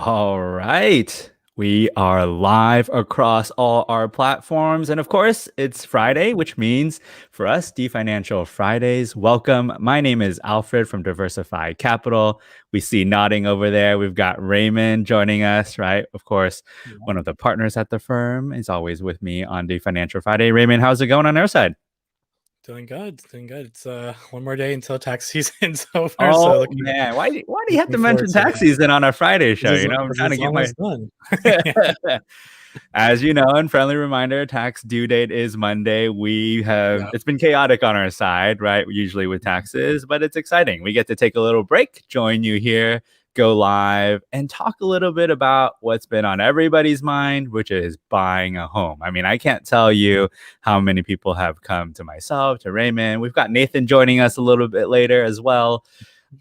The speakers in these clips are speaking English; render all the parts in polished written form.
All right. We are live across all our platforms. And of course, it's Friday, which means for us, D Financial Fridays. Welcome. My name is Alfred from Diversify Capital. We see nodding over there. We've got Raymond joining us, right? Of course, one of the partners at the firm is always with me on D Financial Friday. Raymond, how's it going on our side? Doing good, doing good. It's one more day until tax season so far. Oh So looking man, why do you have looking to forward mention to tax that. season on a Friday show? This is I'm this trying to is get my almost done. Yeah. As you know, and friendly reminder, tax due date is Monday. Yeah. It's been chaotic on our side, right? Usually with taxes, but it's exciting. We get to take a little break, join you here, go live, and talk a little bit about what's been on everybody's mind, which is buying a home. I mean, I can't tell you how many people have come to myself, to Raymond. We've got Nathan joining us a little bit later as well,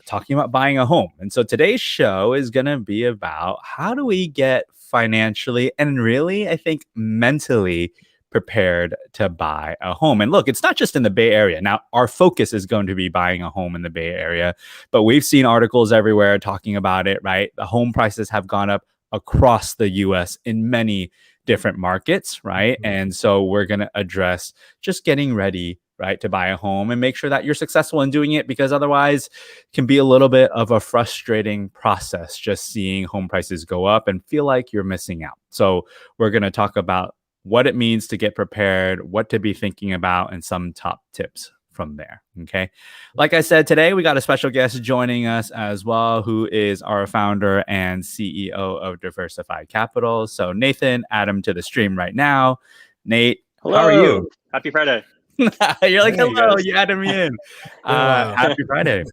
talking about buying a home. And so today's show is going to be about how do we get financially and really, I think, mentally prepared to buy a home. And look, it's not just in the Bay Area. Now, our focus is going to be buying a home in the Bay Area, but we've seen articles everywhere talking about it, right? The home prices have gone up across the US in many different markets, right? And so we're going to address just getting ready, right, to buy a home and make sure that you're successful in doing it, because otherwise it can be a little bit of a frustrating process just seeing home prices go up and feel like you're missing out. So we're going to talk about what it means to get prepared, what to be thinking about, and some top tips from there. Okay. Like I said, today we got a special guest joining us as well, who is our founder and CEO of Diversify Capital. So Nathan, add him to the stream right now. Nate, how are Hello. you? Happy Friday. You're like, Hey, You hello, guys. you added me in. been a while. Happy Friday.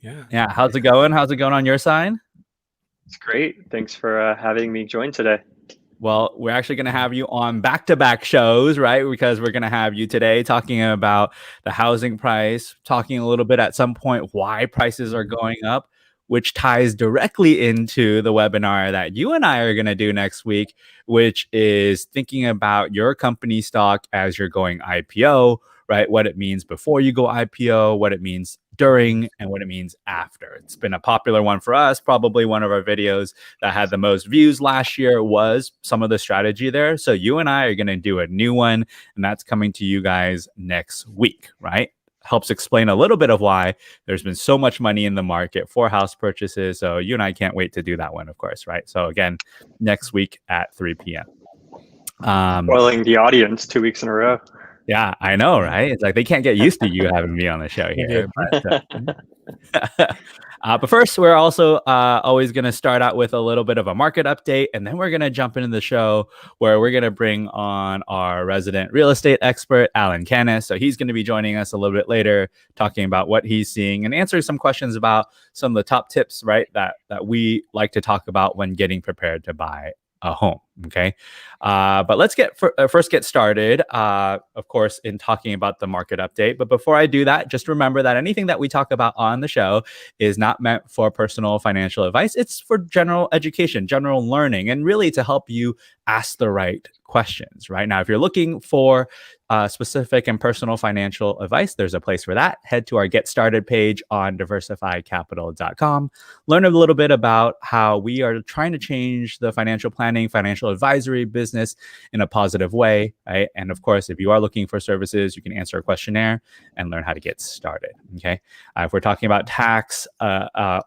Yeah. Yeah, how's it going? How's it going on your side? It's great. Thanks for having me join today. Well, we're actually going to have you on back-to-back shows, right? Because we're going to have you today talking about the housing price, talking a little bit at some point why prices are going up, which ties directly into the webinar that you and I are going to do next week, which is thinking about your company stock as you're going IPO, right? What it means before you go IPO, what it means during, and what it means after. It's been a popular one for us. Probably one of our videos that had the most views last year was some of the strategy there. So you and I are going to do a new one, and that's coming to you guys next week, right? Helps explain a little bit of why there's been so much money in the market for house purchases. So you and I can't wait to do that one, of course, right? So again, next week at 3 p.m. Spoiling the audience 2 weeks in a row. Yeah, I know, right? It's like they can't get used to you having me on the show here. But first, we're also always going to start out with a little bit of a market update, and then we're going to jump into the show where we're going to bring on our resident real estate expert, Alan Canas. So he's going to be joining us a little bit later, talking about what he's seeing and answering some questions about some of the top tips, right, that we like to talk about when getting prepared to buy a home. Okay. But let's first get started, of course, in talking about the market update. But before I do that, just remember that anything that we talk about on the show is not meant for personal financial advice. It's for general education, general learning, and really to help you ask the right questions. Right now, if you're looking for specific and personal financial advice, there's a place for that. Head to our Get Started page on diversifycapital.com. Learn a little bit about how we are trying to change the financial planning, financial advisory business in a positive way, right? And of course, if you are looking for services, you can answer a questionnaire and learn how to get started. Okay. If we're talking about tax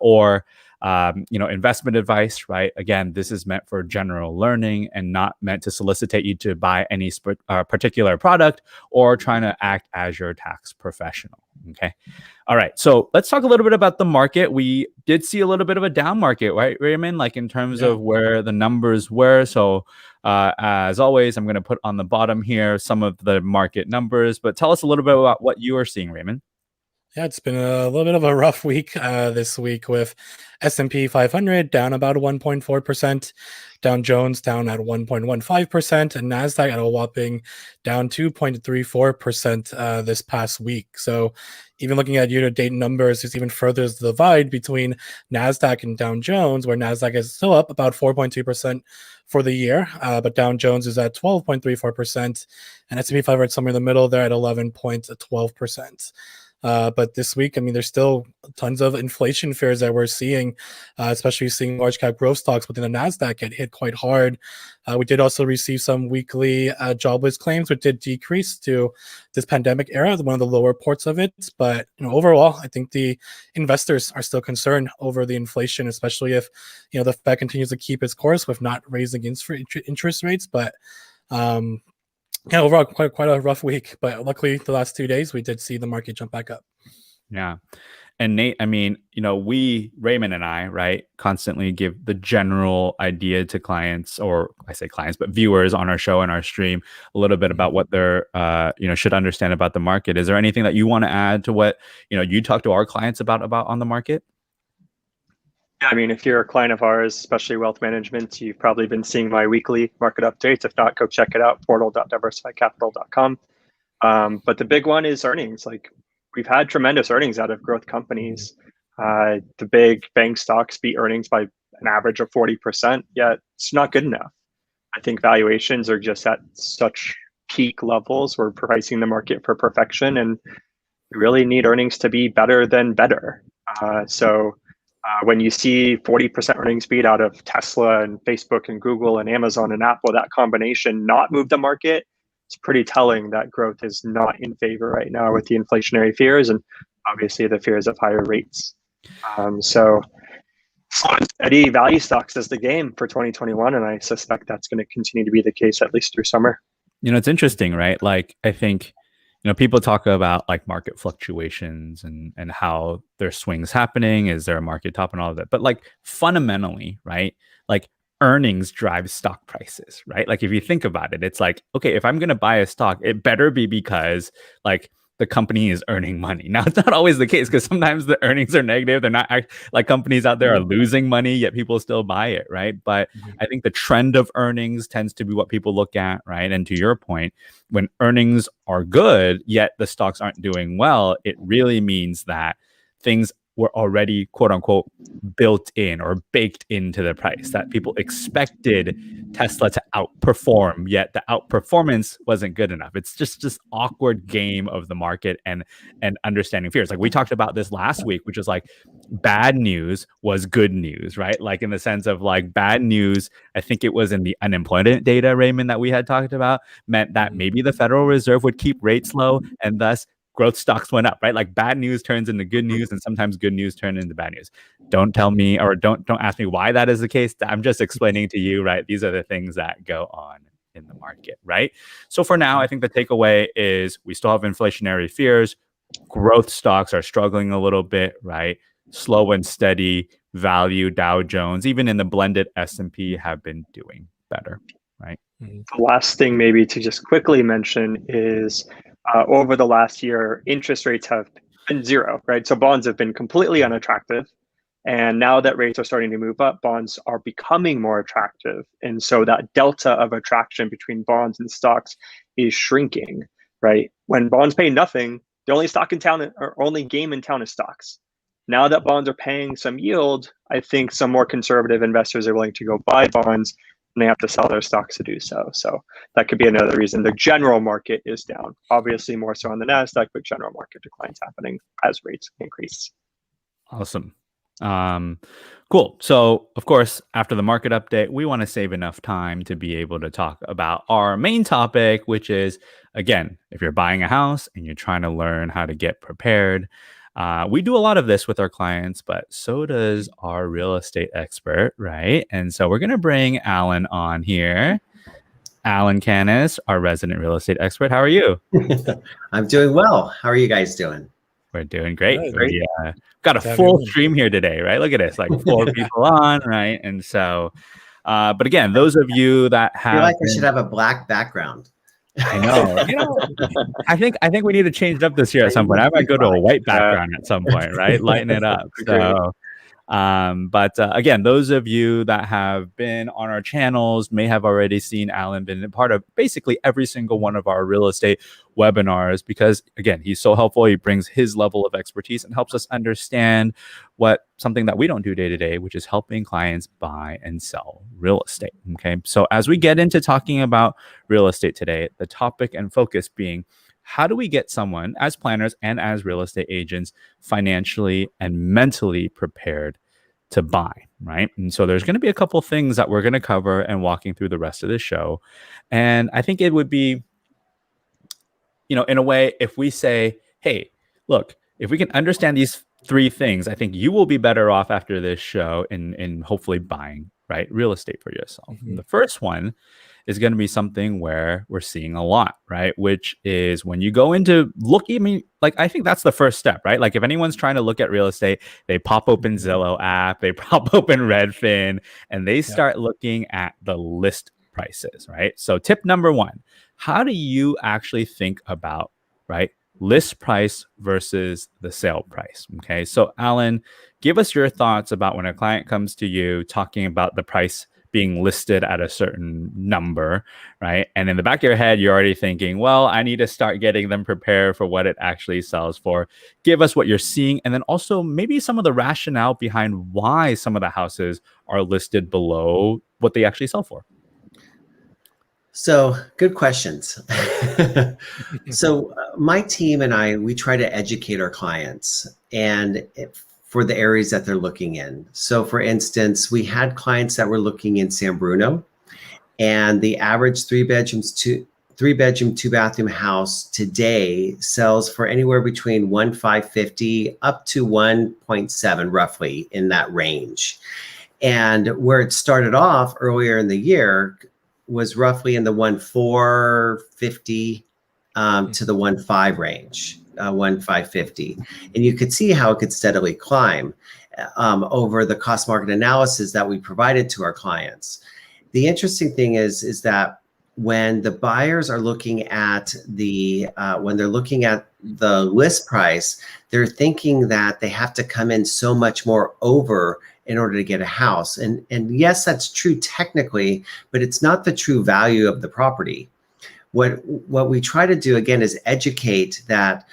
or investment advice, right? Again, this is meant for general learning and not meant to solicitate you to buy any particular product or trying to act as your tax professional. Okay. All right. So let's talk a little bit about the market. We did see a little bit of a down market, right, Raymond? Like in terms of where the numbers were. So as always, I'm going to put on the bottom here some of the market numbers, but tell us a little bit about what you are seeing, Raymond. Yeah, it's been a little bit of a rough week this week with S&P 500 down about 1.4%, Dow Jones down at 1.15%, and NASDAQ at a whopping down 2.34% this past week. So even looking at year-to-date numbers, it's even further the divide between NASDAQ and Dow Jones, where NASDAQ is still up about 4.2% for the year, but Dow Jones is at 12.34%, and S&P 500 somewhere in the middle there at 11.12%. But this week, I mean, there's still tons of inflation fears that we're seeing, especially seeing large cap growth stocks within the NASDAQ get hit quite hard. We did also receive some weekly jobless claims, which did decrease to this pandemic era, one of the lower ports of it. But overall, I think the investors are still concerned over the inflation, especially if the Fed continues to keep its course with not raising interest rates. But yeah, overall, quite a rough week. But luckily, the last 2 days, we did see the market jump back up. Yeah. And Nate, I mean, Raymond and I, right, constantly give the general idea to clients, or I say clients, but viewers on our show and our stream, a little bit about what they're, should understand about the market. Is there anything that you want to add to what, you talk to our clients about on the market? Yeah, I mean, if you're a client of ours, especially wealth management, you've probably been seeing my weekly market updates. If not, go check it out, portal.diversifiedcapital.com. But the big one is earnings. Like, we've had tremendous earnings out of growth companies. The big bank stocks beat earnings by an average of 40%, yet it's not good enough. I think valuations are just at such peak levels. We're pricing the market for perfection, and we really need earnings to be better than better. When you see 40% earnings beat out of Tesla and Facebook and Google and Amazon and Apple, that combination not move the market, it's pretty telling that growth is not in favor right now with the inflationary fears and obviously the fears of higher rates. So steady value stocks is the game for 2021, and I suspect that's going to continue to be the case at least through summer. It's interesting, right? Like, I think people talk about like market fluctuations and how there's swings happening. Is there a market top and all of that? But like fundamentally, right? Like earnings drive stock prices, right? Like if you think about it, it's like, okay, if I'm going to buy a stock, it better be because like the company is earning money. Now, it's not always the case because sometimes the earnings are negative. They're not like companies out there are losing money, yet people still buy it, right? But I think the trend of earnings tends to be what people look at, right? And to your point, when earnings are good, yet the stocks aren't doing well, it really means that things were already, quote unquote, built in or baked into the price, that people expected Tesla to outperform, yet the outperformance wasn't good enough. It's just this awkward game of the market and understanding fears. Like we talked about this last week, which is like bad news was good news, right? Like in the sense of like bad news, I think it was in the unemployment data, Raymond, that we had talked about, meant that maybe the Federal Reserve would keep rates low and thus growth stocks went up, right? Like bad news turns into good news, and sometimes good news turns into bad news. Don't tell me, or don't ask me why that is the case. I'm just explaining to you, right? These are the things that go on in the market, right? So for now, I think the takeaway is we still have inflationary fears. Growth stocks are struggling a little bit, right? Slow and steady value Dow Jones, even in the blended S&P, have been doing better, right? The last thing maybe to just quickly mention is over the last year, interest rates have been zero, right? So bonds have been completely unattractive. And now that rates are starting to move up, bonds are becoming more attractive. And so that delta of attraction between bonds and stocks is shrinking, right? When bonds pay nothing, the only stock in town or only game in town is stocks. Now that bonds are paying some yield, I think some more conservative investors are willing to go buy bonds, and they have to sell their stocks to do so. So that could be another reason. The general market is down, obviously more so on the NASDAQ, but general market declines happening as rates increase. Awesome. Cool. So of course, after the market update, we want to save enough time to be able to talk about our main topic, which is, again, if you're buying a house and you're trying to learn how to get prepared, we do a lot of this with our clients, but so does our real estate expert, right? And so we're going to bring Alan on here. Alan Canas, our resident real estate expert. How are you? I'm doing well. How are you guys doing? We're doing great. Great. We got a full stream here today, right? Look at this, like 4 people on, right? And so, but again, those of you that have, I feel like I should have a black background. I know. I think we need to change it up this year at some point. I might go to a white background at some point, right? Lighten it up. So, but again, those of you that have been on our channels may have already seen Alan been a part of basically every single one of our real estate webinars, because again, he's so helpful. He brings his level of expertise and helps us understand something that we don't do day to day, which is helping clients buy and sell real estate. Okay. So as we get into talking about real estate today, the topic and focus being how do we get someone as planners and as real estate agents financially and mentally prepared to buy, right? And so there's going to be a couple things that we're going to cover and walking through the rest of the show. And I think it would be, in a way, if we say, hey, look, if we can understand these three things, I think you will be better off after this show in hopefully buying, right, real estate for yourself. Mm-hmm. And the first one is going to be something where we're seeing a lot, right? Which is when you go into I think that's the first step, right? Like if anyone's trying to look at real estate, they pop open Zillow app, they pop open Redfin, and they start looking at the list prices, right? So tip number one, how do you actually think about, right, list price versus the sale price? Okay, so Alan, give us your thoughts about when a client comes to you talking about the price being listed at a certain number, right? And in the back of your head, you're already thinking, well, I need to start getting them prepared for what it actually sells for. Give us what you're seeing. And then also maybe some of the rationale behind why some of the houses are listed below what they actually sell for. So good questions. So my team and I, we try to educate our clients for the areas that they're looking in. So for instance, we had clients that were looking in San Bruno, and the average three bedroom, two bathroom house today sells for anywhere between 1,550 up to 1.7, roughly in that range. And where it started off earlier in the year was roughly in the 1,450 to the 1.5 range, 1,550. And you could see how it could steadily climb over the cost market analysis that we provided to our clients. The interesting thing is that when the buyers are looking at when they're looking at the list price, they're thinking that they have to come in so much more over in order to get a house. And yes, that's true technically, but it's not the true value of the property. What we try to do again is educate that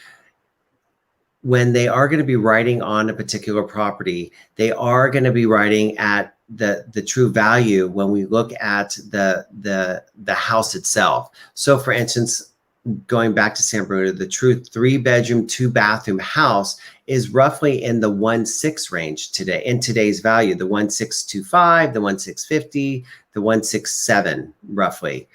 when they are going to be writing on a particular property, they are going to be writing at the true value when we look at the house itself. So for instance, going back to San Bruno, the true 3-bedroom, 2-bathroom house is roughly in the 1.6 range today, in today's value, the 1.625, the 1.650, the 1.67 roughly.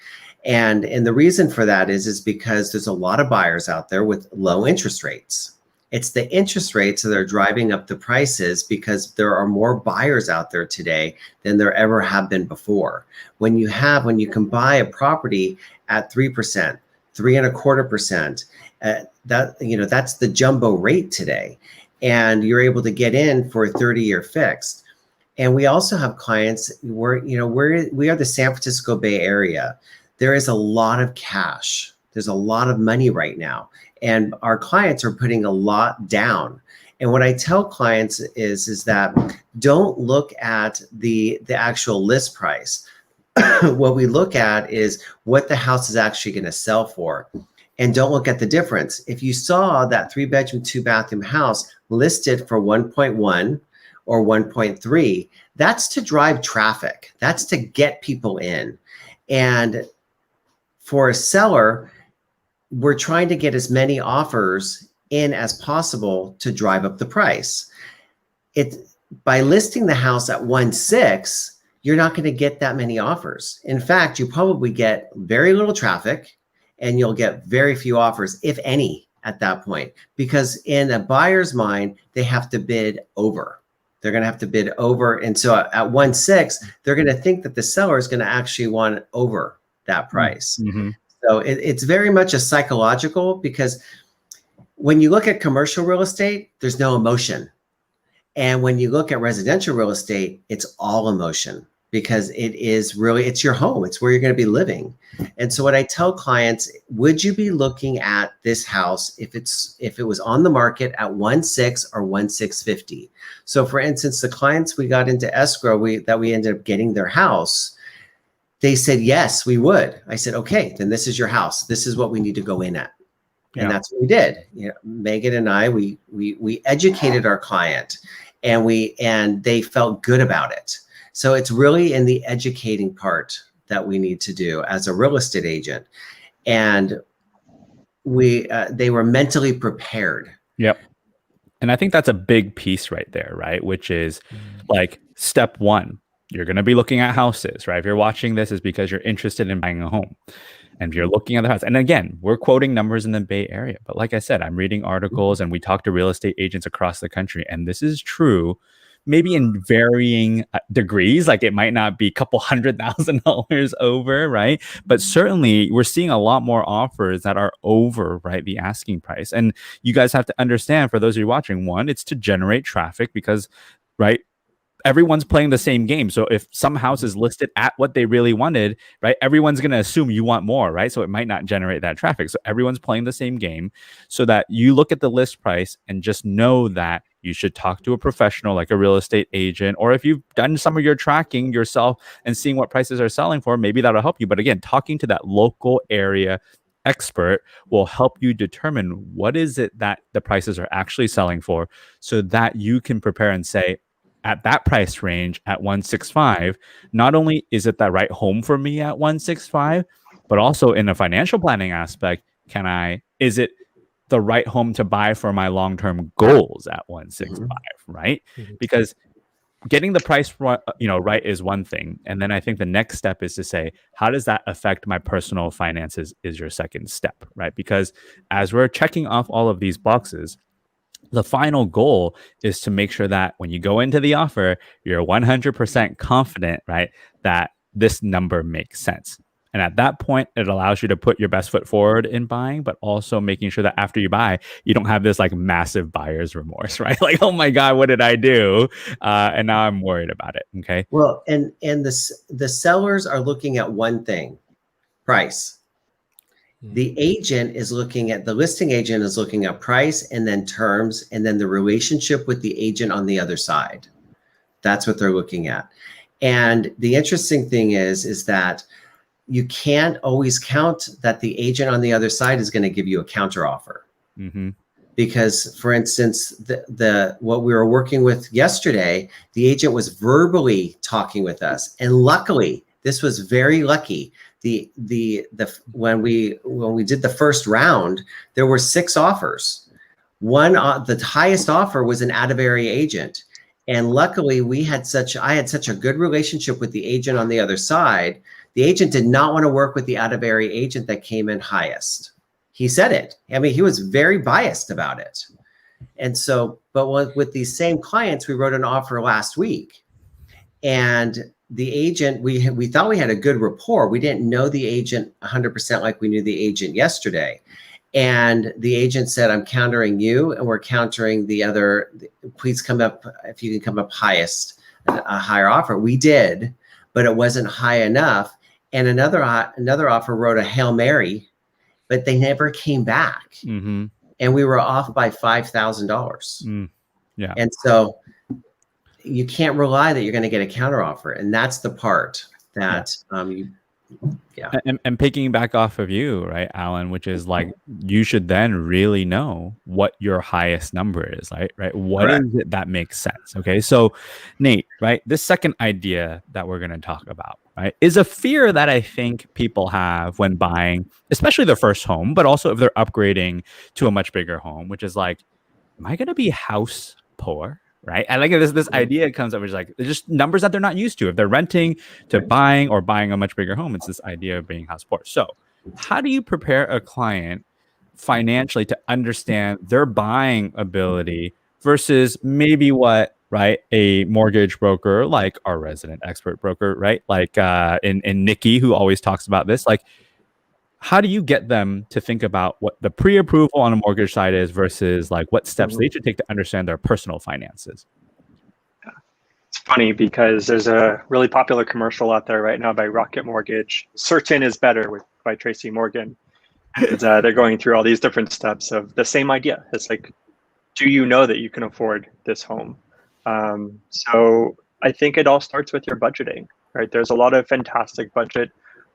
And the reason for that is because there's a lot of buyers out there with low interest rates. It's the interest rates that are driving up the prices because there are more buyers out there today than there ever have been before. When you can buy a property at 3%, 3.25%, that's the jumbo rate today. And you're able to get in for a 30-year fixed. And we also have clients where, we are the San Francisco Bay Area. There is a lot of cash. There's a lot of money right now. And our clients are putting a lot down. And what I tell clients is that don't look at the actual list price. What we look at is what the house is actually going to sell for. And don't look at the difference. If you saw that 3-bedroom, 2-bathroom house listed for 1.1 or 1.3, that's to drive traffic. That's to get people in. And for a seller, we're trying to get as many offers in as possible to drive up the price. By listing the house at 1.6, you're not going to get that many offers. In fact, you probably get very little traffic and you'll get very few offers, if any, at that point, because in a buyer's mind, they have to bid over. They're going to have to bid over. And so at 1.6, they're going to think that the seller is going to actually want over that price. Mm-hmm. So it's very much a psychological, because when you look at commercial real estate, there's no emotion. And when you look at residential real estate, it's all emotion, because it's your home. It's where you're going to be living. And so what I tell clients, would you be looking at this house if it was on the market at 1.6 or 1.650? So for instance, the clients we got into escrow, that we ended up getting their house, they said, yes, we would. I said, okay, then this is your house. This is what we need to go in at. And that's what we did. Megan and I, we educated our client, and they felt good about it. So it's really in the educating part that we need to do as a real estate agent. And they were mentally prepared. Yep. And I think that's a big piece right there, right? Which is like step one, you're going to be looking at houses, right? If you're watching this, is because you're interested in buying a home. And if you're looking at the house, and again, we're quoting numbers in the Bay Area, but like I said, I'm reading articles and we talk to real estate agents across the country, and this is true, maybe in varying degrees. Like it might not be a couple $100,000 over, right? But certainly we're seeing a lot more offers that are over, right, the asking price. And you guys have to understand, for those of you watching, one, it's to generate traffic because, right, everyone's playing the same game. So if some house is listed at what they really wanted, right, everyone's going to assume you want more, right? So it might not generate that traffic. So everyone's playing the same game, so that you look at the list price and just know that you should talk to a professional like a real estate agent, or if you've done some of your tracking yourself and seeing what prices are selling for, maybe that'll help you. But again, talking to that local area expert will help you determine what is it that the prices are actually selling for, so that you can prepare and say, at that price range at 165, not only is it the right home for me at 165, but also in a financial planning aspect, is it the right home to buy for my long-term goals at 165, right? Because getting the price right is one thing. And then I think the next step is to say, how does that affect my personal finances is your second step, right? Because as we're checking off all of these boxes, the final goal is to make sure that when you go into the offer, you're 100% confident, right, that this number makes sense. And at that point, it allows you to put your best foot forward in buying, but also making sure that after you buy, you don't have this like massive buyer's remorse, right? Like, oh my God, what did I do? And now I'm worried about it. Okay. Well, and the sellers are looking at one thing, price. The listing agent is looking at price, and then terms, and then the relationship with the agent on the other side. That's what they're looking at. And the interesting thing is that you can't always count that the agent on the other side is going to give you a counter offer. Because, for instance, the what we were working with yesterday, the agent was verbally talking with us, and luckily, this was very lucky. When we did the first round, there were 6 offers. The highest offer was an out of area agent, and luckily I had such a good relationship with the agent on the other side. The agent did not want to work with the out of area agent that came in highest. He said it. I mean, he was very biased about it. And so, but with these same clients, we wrote an offer last week, and the agent, we thought we had a good rapport. We didn't know the agent 100% like we knew the agent yesterday. And the agent said, I'm countering you, and we're countering the other. Please come up, if you can come up highest, a higher offer. We did, but it wasn't high enough. And another offer wrote a Hail Mary, but they never came back. And we were off by $5,000. Yeah. And so you can't rely that you're going to get a counteroffer, and that's the part that And picking back off of you, right, Alan, which is like, you should then really know what your highest number is, right? What Correct. is it that makes sense? Okay, so Nate, right, this second idea that we're going to talk about, right, is a fear that I think people have when buying, especially their first home, but also if they're upgrading to a much bigger home, which is like, am I going to be house poor? Right. I like this idea comes up, which is like, they're just numbers that they're not used to. If they're renting to buying or buying a much bigger home, it's this idea of being house poor. So how do you prepare a client financially to understand their buying ability versus maybe what, right, a mortgage broker, like our resident expert broker, right, like in Nikki, who always talks about this, like, how do you get them to think about what the pre-approval on a mortgage side is versus like what steps they should take to understand their personal finances? It's funny because there's a really popular commercial out there right now by Rocket Mortgage. Certain is better by Tracy Morgan. And they're going through all these different steps of the same idea. It's like, do you know that you can afford this home? So I think it all starts with your budgeting, right? There's a lot of fantastic budget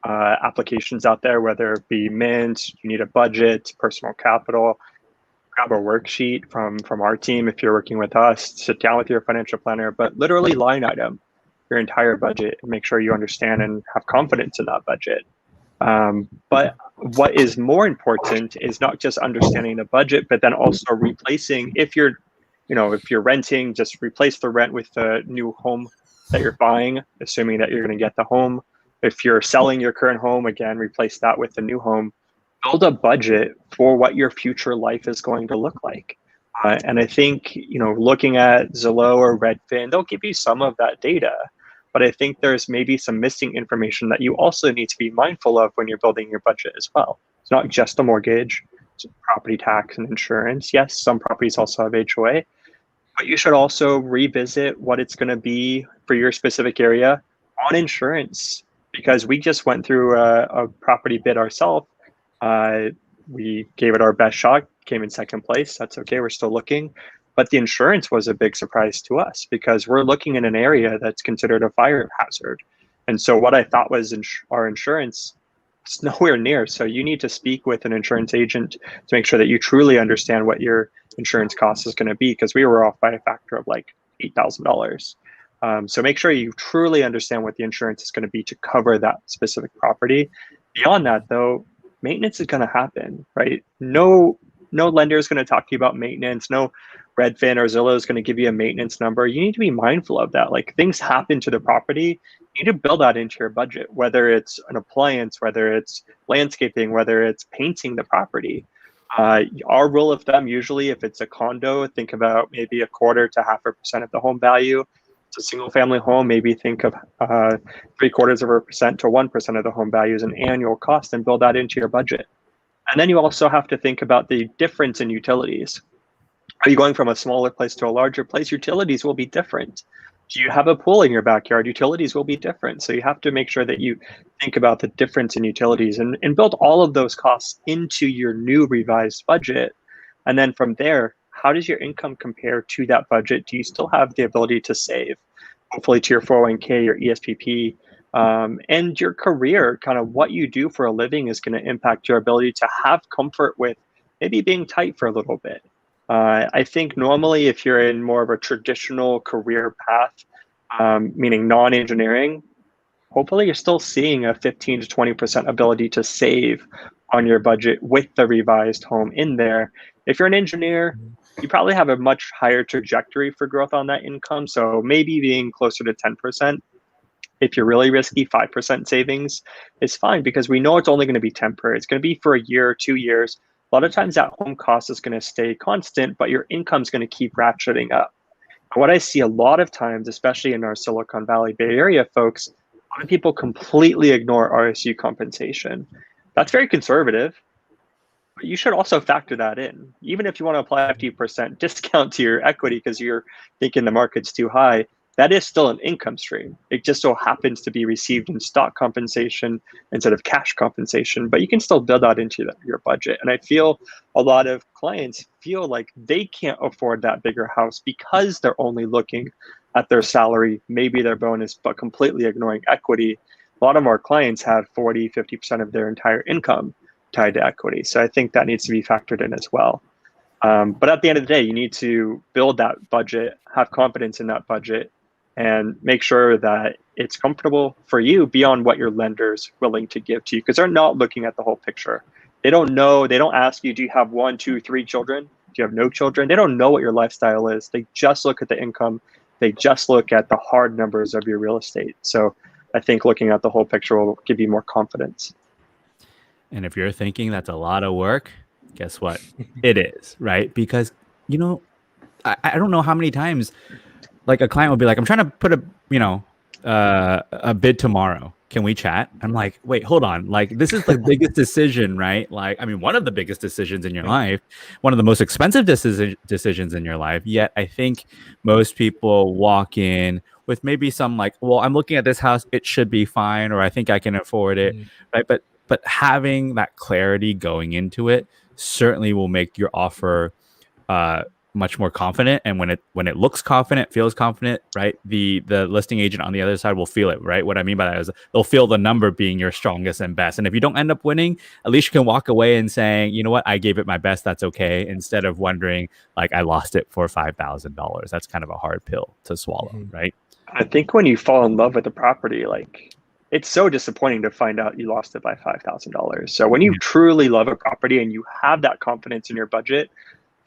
applications out there, whether it be Mint, you need a budget, personal capital. Grab a worksheet from our team if you're working with us, sit down with your financial planner, but literally line item your entire budget and make sure you understand and have confidence in that budget. But what is more important is not just understanding the budget, but then also replacing, if you're renting, just replace the rent with the new home that you're buying, assuming that you're going to get the home. If you're selling your current home, again, replace that with the new home. Build a budget for what your future life is going to look like. And I think, looking at Zillow or Redfin, they'll give you some of that data. But I think there's maybe some missing information that you also need to be mindful of when you're building your budget as well. It's not just a mortgage, it's property tax and insurance. Yes, some properties also have HOA, but you should also revisit what it's going to be for your specific area on insurance, because we just went through a property bid ourselves. We gave it our best shot, came in second place. That's okay. We're still looking. But the insurance was a big surprise to us because we're looking in an area that's considered a fire hazard. And so what I thought was our insurance, it's nowhere near. So you need to speak with an insurance agent to make sure that you truly understand what your insurance cost is going to be, because we were off by a factor of like $8,000. So make sure you truly understand what the insurance is going to be to cover that specific property. Beyond that, though, maintenance is going to happen, right? No lender is going to talk to you about maintenance. No Redfin or Zillow is going to give you a maintenance number. You need to be mindful of that. Like, things happen to the property. You need to build that into your budget, whether it's an appliance, whether it's landscaping, whether it's painting the property. Our rule of thumb, usually if it's a condo, think about maybe 1/4 to 0.5% of the home value. It's a single family home, maybe think of 0.75% to 1% of the home value as an annual cost, and build that into your budget. And then you also have to think about the difference in utilities. Are you going from a smaller place to a larger place? Utilities will be different. Do you have a pool in your backyard? Utilities will be different. So you have to make sure that you think about the difference in utilities and build all of those costs into your new revised budget. And then from there, how does your income compare to that budget? Do you still have the ability to save? Hopefully to your 401k, your ESPP, and your career. Kind of what you do for a living is going to impact your ability to have comfort with maybe being tight for a little bit. I think normally if you're in more of a traditional career path, meaning non-engineering, hopefully you're still seeing a 15 to 20% ability to save on your budget with the revised home in there. If you're an engineer, you probably have a much higher trajectory for growth on that income. So maybe being closer to 10%. If you're really risky, 5% savings is fine, because we know it's only going to be temporary. It's going to be for a year or 2 years. A lot of times that home cost is going to stay constant, but your income is going to keep ratcheting up. And what I see a lot of times, especially in our Silicon Valley Bay Area folks, a lot of people completely ignore RSU compensation. That's very conservative, but you should also factor that in. Even if you want to apply a 50% discount to your equity because you're thinking the market's too high, that is still an income stream. It just so happens to be received in stock compensation instead of cash compensation, but you can still build that into your budget. And I feel a lot of clients feel like they can't afford that bigger house because they're only looking at their salary, maybe their bonus, but completely ignoring equity. A lot of our clients have 40, 50% of their entire income tied to equity. So I think that needs to be factored in as well. But at the end of the day, you need to build that budget, have confidence in that budget, and make sure that it's comfortable for you beyond what your lender's willing to give to you, because they're not looking at the whole picture. They don't know. They don't ask you, do you have 1, 2, 3 children? Do you have no children? They don't know what your lifestyle is. They just look at the income. They just look at the hard numbers of your real estate. So I think looking at the whole picture will give you more confidence. And if you're thinking that's a lot of work, guess what? It is, right? Because, I don't know how many times like a client will be like, I'm trying to put a bid tomorrow. Can we chat? I'm like, wait, hold on. Like, this is the biggest decision, right? Like, I mean, one of the biggest decisions in your life, one of the most expensive decisions in your life. Yet I think most people walk in with maybe some like, well, I'm looking at this house, it should be fine, or I think I can afford it, right? But having that clarity going into it certainly will make your offer much more confident. And when it looks confident, feels confident, right? The listing agent on the other side will feel it, right? What I mean by that is they'll feel the number being your strongest and best. And if you don't end up winning, at least you can walk away and saying, you know what, I gave it my best. That's okay. Instead of wondering like I lost it for $5,000. That's kind of a hard pill to swallow, right? I think when you fall in love with the property, like it's so disappointing to find out you lost it by $5,000. So when you truly love a property and you have that confidence in your budget,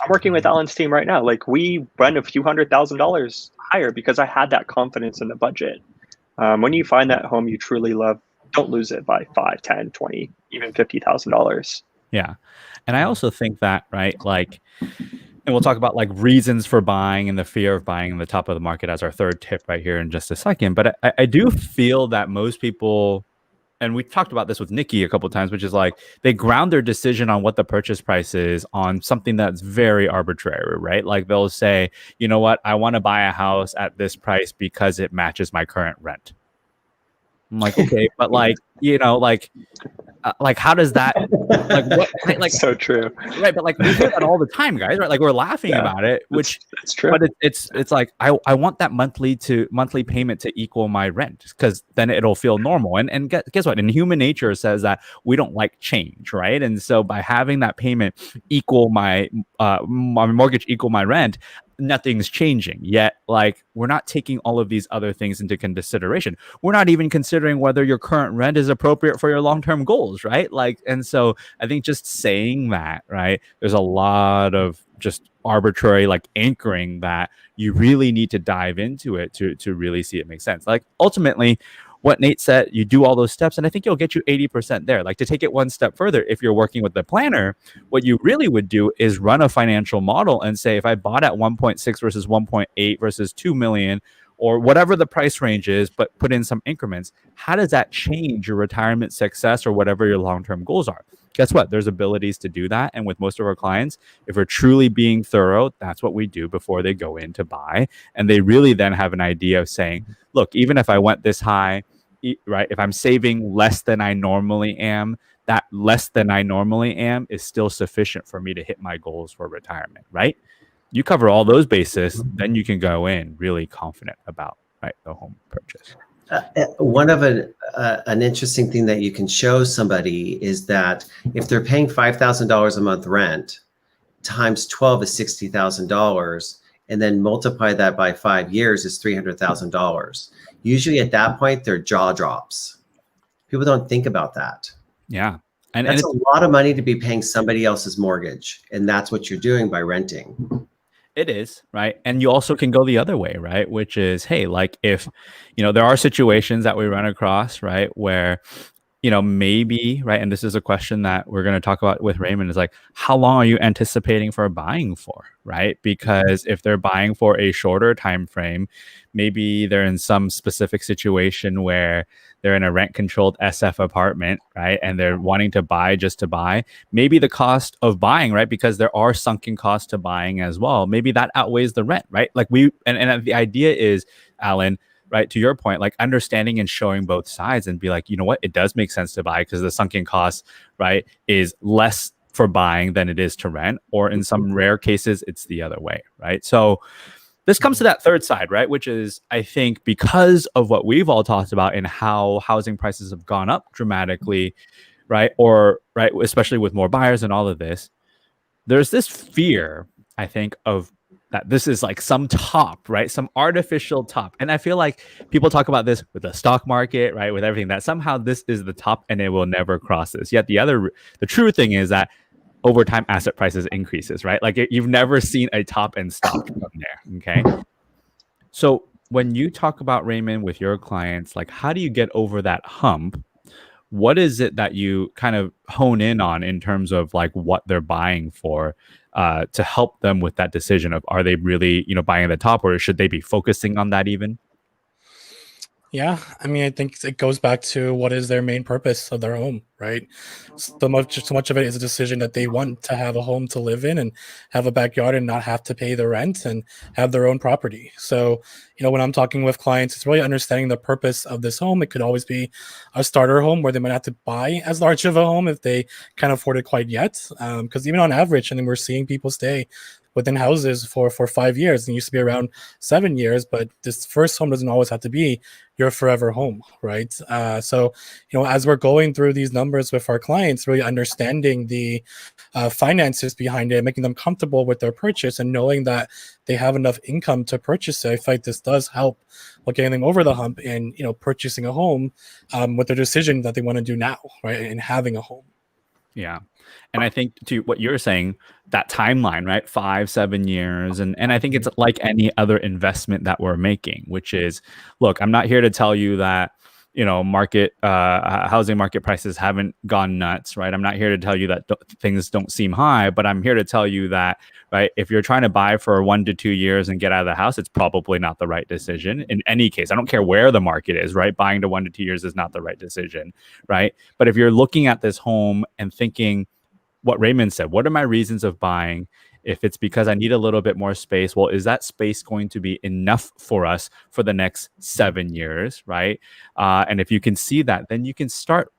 I'm working with Alan's team right now. Like, we run a few $100,000 higher because I had that confidence in the budget. When you find that home you truly love, don't lose it by 5, 10, 20, even $50,000. Yeah. And I also think that, right, like, and we'll talk about like reasons for buying and the fear of buying in the top of the market as our third tip right here in just a second. But I do feel that most people, and we talked about this with Nikki a couple of times, which is like they ground their decision on what the purchase price is on something that's very arbitrary, right? Like they'll say, you know what, I want to buy a house at this price because it matches my current rent. I'm like, okay, but like, you know, like how does that, like what, right? Like, so true, right? But like we hear that all the time, guys, right? Like we're laughing about it, which it's true. But it's like I want that monthly payment to equal my rent, because then it'll feel normal. And guess what? And human nature says that we don't like change, right? And so by having that payment equal my mortgage equal my rent, nothing's changing. Yet, like, we're not taking all of these other things into consideration. We're not even considering whether your current rent is appropriate for your long-term goals, right? Like, and so I think just saying that, right, there's a lot of just arbitrary like anchoring that you really need to dive into it to really see it make sense. Like, ultimately, what Nate said, you do all those steps, and I think you'll get you 80% there. Like, to take it one step further, if you're working with the planner, what you really would do is run a financial model and say, if I bought at 1.6 versus 1.8 versus 2 million, or whatever the price range is, but put in some increments, how does that change your retirement success or whatever your long-term goals are? Guess what? There's abilities to do that. And with most of our clients, if we're truly being thorough, that's what we do before they go in to buy. And they really then have an idea of saying, look, even if I went this high, right, if I'm saving less than I normally am, that less than I normally am is still sufficient for me to hit my goals for retirement, right? You cover all those bases, then you can go in really confident about, right, the home purchase. One of an interesting thing that you can show somebody is that if they're paying $5,000 a month rent, times 12 is $60,000, and then multiply that by 5 years is $300,000. Usually at that point, their jaw drops. People don't think about that. Yeah. That's a lot of money to be paying somebody else's mortgage. And that's what you're doing by renting. It is, right? And you also can go the other way, right? Which is, hey, like, if, you know, there are situations that we run across, right, where, you know, maybe, right, and this is a question that we're going to talk about with Raymond, is like, how long are you anticipating for buying for, right? Because if they're buying for a shorter time frame, maybe they're in some specific situation where they're in a rent-controlled SF apartment, right, and they're wanting to buy just to buy. Maybe the cost of buying, right, because there are sunken costs to buying as well, maybe that outweighs the rent, right? Like, and the idea is, Alan, right, to your point, like understanding and showing both sides and be like, you know what, it does make sense to buy because the sunken cost, right, is less for buying than it is to rent, or in some rare cases, it's the other way, right? So this comes to that third side, right, which is, I think, because of what we've all talked about and how housing prices have gone up dramatically, right, or, right, especially with more buyers and all of this, there's this fear, I think, of that this is like some top, right? Some artificial top. And I feel like people talk about this with the stock market, right? With everything, that somehow this is the top and it will never cross this. Yet the true thing is that over time, asset prices increases, right? Like you've never seen a top and stopped from there. Okay. So when you talk about, Raymond, with your clients, like, how do you get over that hump? What is it that you kind of hone in on in terms of like what they're buying for, to help them with that decision of, are they really, you know, buying at the top, or should they be focusing on that even? Yeah, I mean, I think it goes back to what is their main purpose of their home, right? So much of it is a decision that they want to have a home to live in and have a backyard and not have to pay the rent and have their own property. So, you know, when I'm talking with clients, it's really understanding the purpose of this home. It could always be a starter home where they might have to buy as large of a home if they can't afford it quite yet. Because even on average, and then we're seeing people stay within houses for 5 years, and used to be around 7 years. But this first home doesn't always have to be your forever home, right? So, as we're going through these numbers with our clients, really understanding the finances behind it, making them comfortable with their purchase, and knowing that they have enough income to purchase it, I feel like this does help with getting them over the hump and purchasing a home with their decision that they want to do now, right, and having a home. Yeah. And I think to what you're saying, that timeline, right? 5-7 years. And I think it's like any other investment that we're making, which is, look, I'm not here to tell you that, housing market prices haven't gone nuts, right? I'm not here to tell you that things don't seem high, but I'm here to tell you that, right, if you're trying to buy for 1 to 2 years and get out of the house, it's probably not the right decision in any case. I don't care where the market is, right? Buying to 1 to 2 years is not the right decision, right? But if you're looking at this home and thinking what Raymond said, what are my reasons of buying? If it's because I need a little bit more space, well, is that space going to be enough for us for the next 7 years, right? And if you can see that, then you can start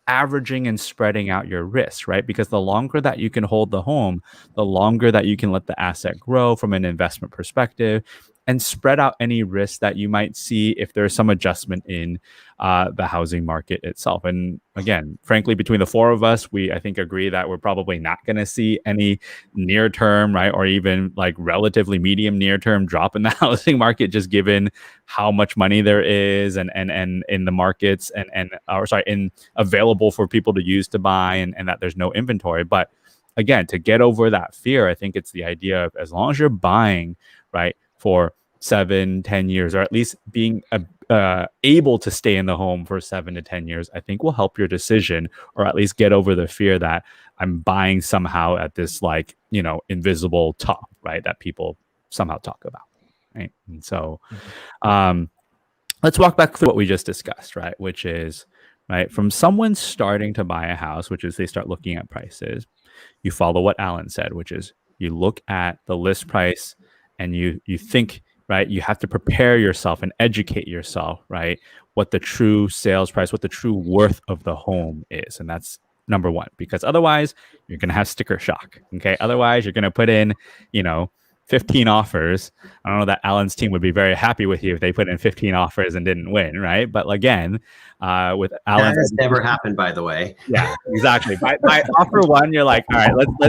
averaging and spreading out your risk, right? Because the longer that you can hold the home, the longer that you can let the asset grow from an investment perspective, and spread out any risk that you might see if there's some adjustment in the housing market itself. And again, frankly, between the four of us, I think agree that we're probably not going to see any near term, right, or even like relatively medium near term drop in the housing market, just given how much money there is and in the markets in available for people to use to buy, and that there's no inventory. But again, to get over that fear, I think it's the idea of, as long as you're buying, right, for 7-10 years, or at least being able to stay in the home for 7 to 10 years, I think will help your decision, or at least get over the fear that I'm buying somehow at this invisible top, right, that people somehow talk about, right? And so let's walk back through what we just discussed, right, which is, right, from someone starting to buy a house, which is they start looking at prices, you follow what Alan said, which is you look at the list price and you think, right, you have to prepare yourself and educate yourself, right, what the true sales price, what the true worth of the home is. And that's number one, because otherwise you're going to have sticker shock. Okay. Otherwise you're going to put in, 15 offers. I don't know that Alan's team would be very happy with you if they put in 15 offers and didn't win, right? But again, with Alan, that has never happened, by the way. Yeah, exactly. By offer one, you're like, all right, let's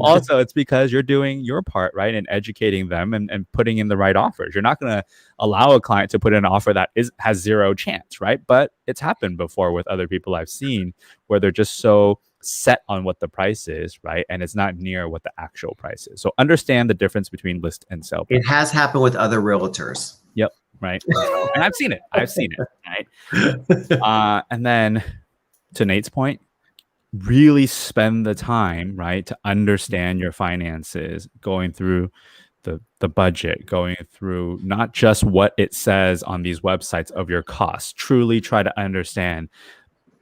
also, it's because you're doing your part, right, and educating them and putting in the right offers. You're not going to allow a client to put in an offer that has zero chance, right? But it's happened before with other people I've seen, where they're just so set on what the price is, right, and it's not near what the actual price is. So understand the difference between list and sale price. It has happened with other realtors. Yep. Right. And I've seen it. Right. And then to Nate's point, really spend the time, right, to understand your finances, going through the budget, going through not just what it says on these websites of your costs. Truly try to understand,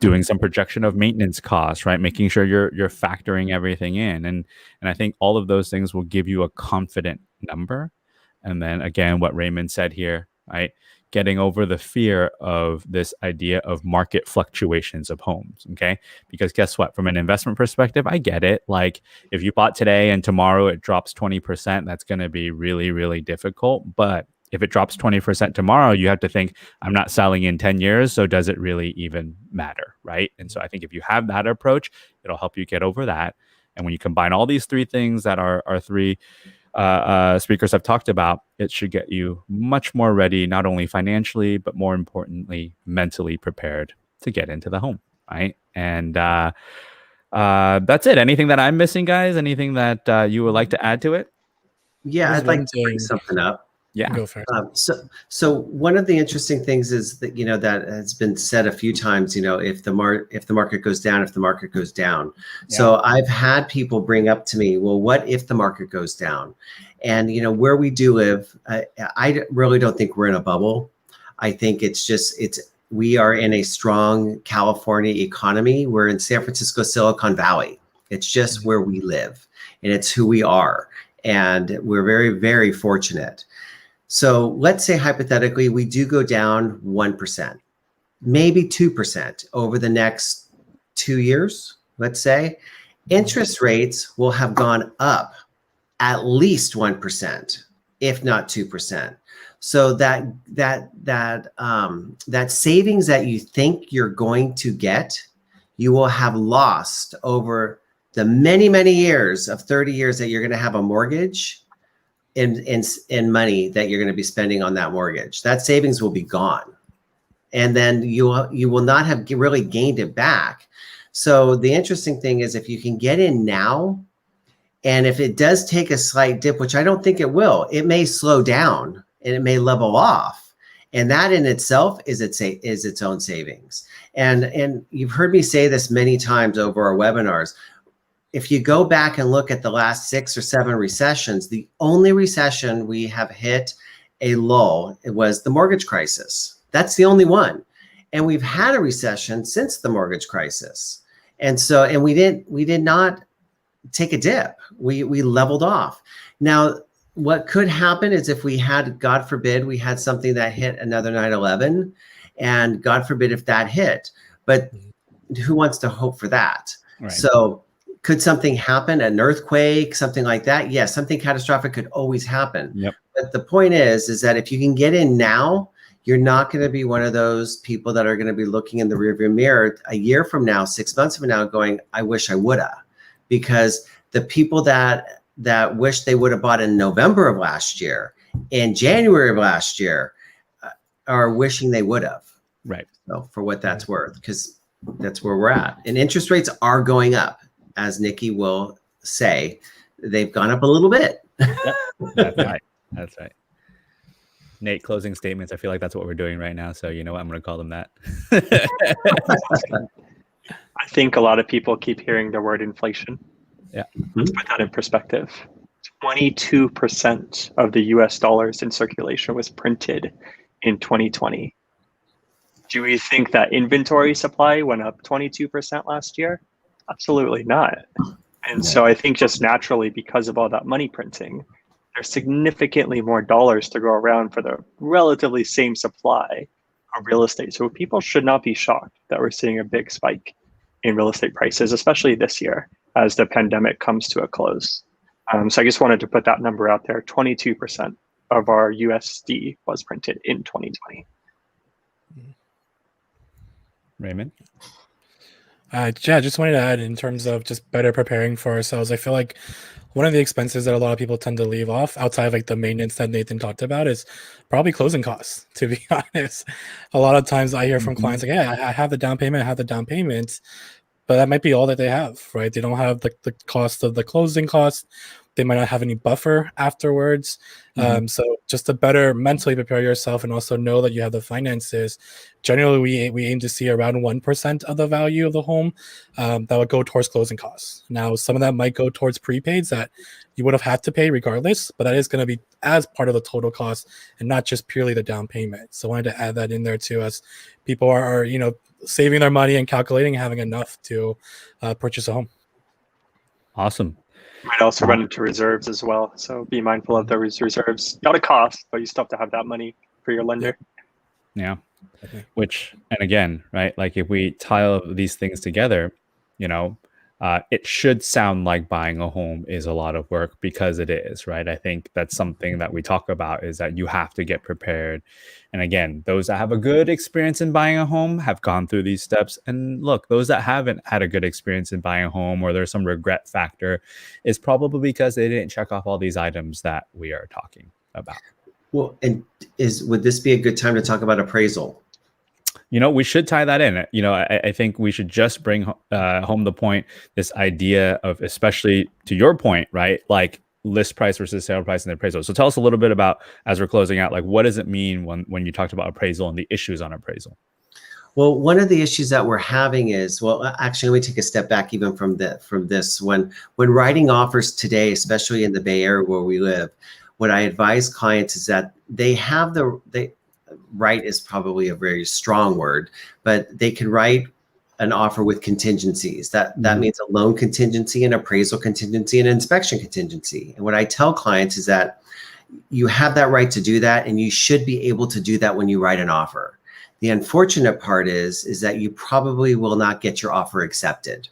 doing some projection of maintenance costs, right, making sure you're factoring everything in. And I think all of those things will give you a confident number. And then again, what Raymond said here, right, getting over the fear of this idea of market fluctuations of homes. Okay. Because guess what? From an investment perspective, I get it. Like, if you bought today and tomorrow it drops 20%, that's going to be really, really difficult. But if it drops 20% tomorrow, you have to think, I'm not selling in 10 years. So does it really even matter? Right. And so I think if you have that approach, it'll help you get over that. And when you combine all these three things that our three speakers have talked about, it should get you much more ready, not only financially, but more importantly, mentally prepared to get into the home. Right. And that's it. Anything that I'm missing, guys? Anything that you would like to add to it? Yeah, I'd like to bring something up. Yeah, go for it. So one of the interesting things is that, that has been said a few times, if the market goes down, if the market goes down. Yeah. So I've had people bring up to me, well, what if the market goes down? And, where we do live, I really don't think we're in a bubble. I think we are in a strong California economy. We're in San Francisco, Silicon Valley. It's just where we live, and it's who we are. And we're very, very fortunate. So let's say hypothetically, we do go down 1%, maybe 2% over the next 2 years, let's say. Interest rates will have gone up at least 1%, if not 2%. So that savings that you think you're going to get, you will have lost over the many, many years of 30 years that you're going to have a mortgage in money that you're going to be spending on that mortgage. That savings will be gone. And then you will not have really gained it back. So the interesting thing is if you can get in now, and if it does take a slight dip, which I don't think it will, it may slow down and it may level off. And that in itself is its own savings. And you've heard me say this many times over our webinars. If you go back and look at the last 6 or 7 recessions, the only recession we have hit a lull, it was the mortgage crisis. That's the only one. And we've had a recession since the mortgage crisis. And we did not take a dip. We leveled off. Now, what could happen is if we had, God forbid, we had something that hit another 9/11, and God forbid if that hit, but who wants to hope for that? Right. So could something happen, an earthquake, something like that? Yes, something catastrophic could always happen. Yep. But the point is that if you can get in now, you're not going to be one of those people that are going to be looking in the rearview mirror a year from now, 6 months from now, going, I wish I woulda. Because the people that wish they would have bought in November of last year, in January of last year, are wishing they would have. Right. So for what that's worth, because that's where we're at. And interest rates are going up, as Nikki will say. They've gone up a little bit. Yep. That's right. That's right. Nate, closing statements. I feel like that's what we're doing right now. So you know what? I'm going to call them that. I think a lot of people keep hearing the word inflation. Yeah. Let's put that in perspective. 22% of the US dollars in circulation was printed in 2020. Do we think that inventory supply went up 22% last year? Absolutely not. And so I think just naturally, because of all that money printing, there's significantly more dollars to go around for the relatively same supply of real estate. So people should not be shocked that we're seeing a big spike in real estate prices, especially this year as the pandemic comes to a close. So I just wanted to put that number out there. 22% of our USD was printed in 2020. Raymond? Yeah, just wanted to add in terms of just better preparing for ourselves. I feel like one of the expenses that a lot of people tend to leave off outside of like the maintenance that Nathan talked about is probably closing costs, to be honest. A lot of times I hear from clients like, yeah, I have the down payment, but that might be all that they have, right? They don't have the cost of the closing costs. They might not have any buffer afterwards. So just to better mentally prepare yourself and also know that you have the finances. Generally, we aim to see around 1% of the value of the home that would go towards closing costs. Now, some of that might go towards prepaids that you would have had to pay regardless, but that is going to be as part of the total cost and not just purely the down payment. So I wanted to add that in there too, as people are saving their money and calculating and having enough to purchase a home. Awesome. You might also run into reserves as well. So be mindful of those reserves. Not a cost, but you still have to have that money for your lender. Yeah. Which, and again, right, like if we tie all of these things together, it should sound like buying a home is a lot of work, because it is, right? I think that's something that we talk about, is that you have to get prepared. And again, those that have a good experience in buying a home have gone through these steps. And look, those that haven't had a good experience in buying a home, or there's some regret factor, is probably because they didn't check off all these items that we are talking about. Well, and would this be a good time to talk about appraisal? We should tie that in. I think we should just bring home the point, this idea of, especially to your point, right? Like list price versus sale price and the appraisal. So tell us a little bit about, as we're closing out, like what does it mean when you talked about appraisal and the issues on appraisal? Well, one of the issues that we're having is, actually, let me take a step back even from this. When writing offers today, especially in the Bay Area where we live, what I advise clients is that they have write is probably a very strong word, but they can write an offer with contingencies. That means a loan contingency, an appraisal contingency, and an inspection contingency. And what I tell clients is that you have that right to do that, and you should be able to do that when you write an offer. The unfortunate part is that you probably will not get your offer accepted,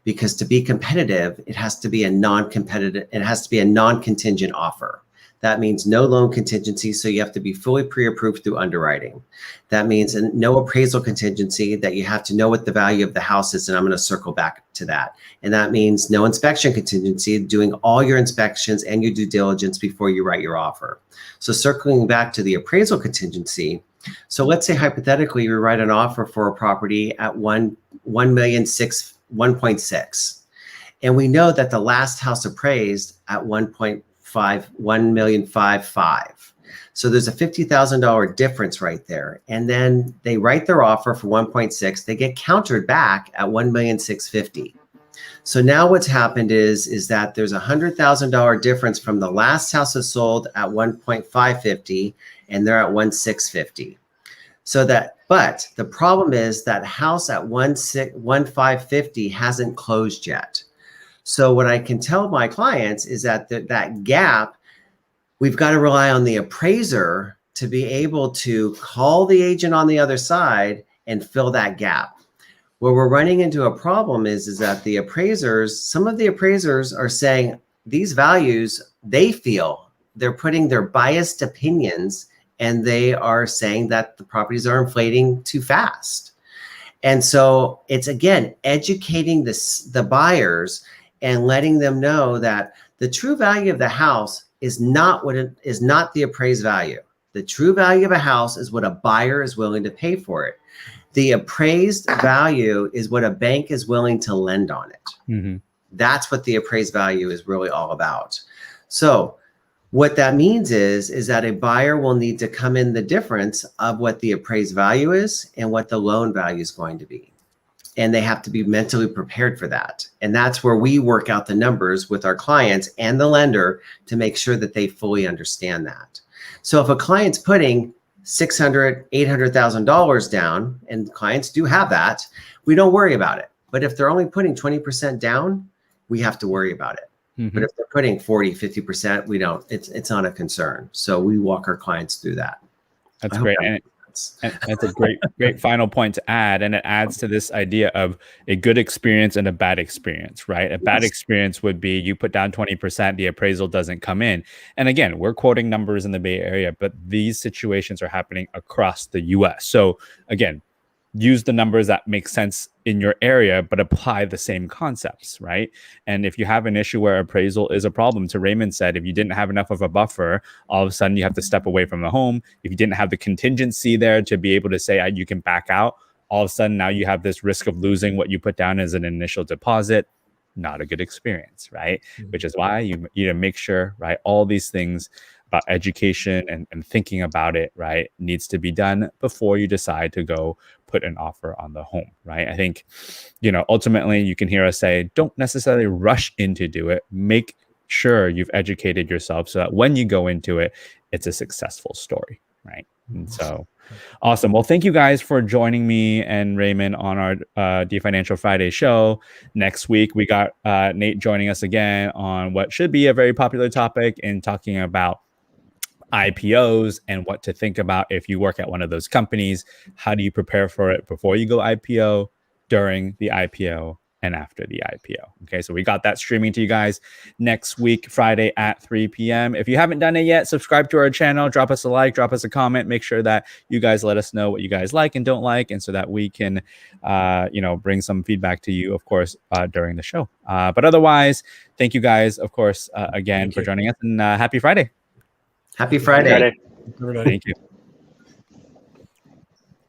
because to be competitive, it has to be a non-competitive, it has to be a non-contingent offer. That means no loan contingency, so you have to be fully pre-approved through underwriting. That means no appraisal contingency, that you have to know what the value of the house is, and I'm going to circle back to that. And that means no inspection contingency, doing all your inspections and your due diligence before you write your offer. So circling back to the appraisal contingency, so let's say hypothetically you write an offer for a property at 1.6, and we know that the last house appraised at 1.55. So there's a $50,000 difference right there. And then they write their offer for 1.6. They get countered back at 1,650,000. So now what's happened is that there's a $100,000 difference from the last house that sold at 1.550 and they're at 1.650. So that, but the problem is that house at 1.550 hasn't closed yet. So what I can tell my clients is that that gap, we've got to rely on the appraiser to be able to call the agent on the other side and fill that gap. Where we're running into a problem is that the appraisers, some of the appraisers are saying these values, they feel they're putting their biased opinions, and they are saying that the properties are inflating too fast. And so it's, again, educating the buyers and letting them know that the true value of the house is not the appraised value. The true value of a house is what a buyer is willing to pay for it. The appraised value is what a bank is willing to lend on it. Mm-hmm. That's what the appraised value is really all about. So what that means is that a buyer will need to come in the difference of what the appraised value is and what the loan value is going to be. And they have to be mentally prepared for that. And that's where we work out the numbers with our clients and the lender to make sure that they fully understand that. So if a client's putting $600,000, $800,000 down, and clients do have that, we don't worry about it. But if they're only putting 20% down, we have to worry about it. Mm-hmm. But if they're putting 40, 50%, we don't, it's not a concern. So we walk our clients through that. That's great. And that's a great final point to add. And it adds to this idea of a good experience and a bad experience, right? A bad experience would be you put down 20%, the appraisal doesn't come in. And again, we're quoting numbers in the Bay Area, but these situations are happening across the US. So again, use the numbers that make sense in your area, but apply the same concepts, right? And if you have an issue where appraisal is a problem, to Raymond said, if you didn't have enough of a buffer, all of a sudden you have to step away from the home. If you didn't have the contingency there to be able to say you can back out, all of a sudden now you have this risk of losing what you put down as an initial deposit. Not a good experience, right? Mm-hmm. Which is why you make sure, right, all these things about education and thinking about it, right, needs to be done before you decide to go put an offer on the home, right? I think, ultimately you can hear us say, don't necessarily rush into do it. Make sure you've educated yourself so that when you go into it, it's a successful story, right? And so awesome. Well, thank you guys for joining me and Raymond on our The Financial Friday show. Next week, we got Nate joining us again on what should be a very popular topic in talking about IPOs and what to think about if you work at one of those companies. How do you prepare for it before you go IPO, during the IPO, and after the IPO? Okay, so we got that streaming to you guys next week, Friday at 3 p.m. If you haven't done it yet, subscribe to our channel, drop us a like, drop us a comment, make sure that you guys let us know what you guys like and don't like, and so that we can, bring some feedback to you, of course, during the show. But otherwise, thank you guys, of course, again for joining us, and happy Friday. Happy Friday. Everybody. Thank you.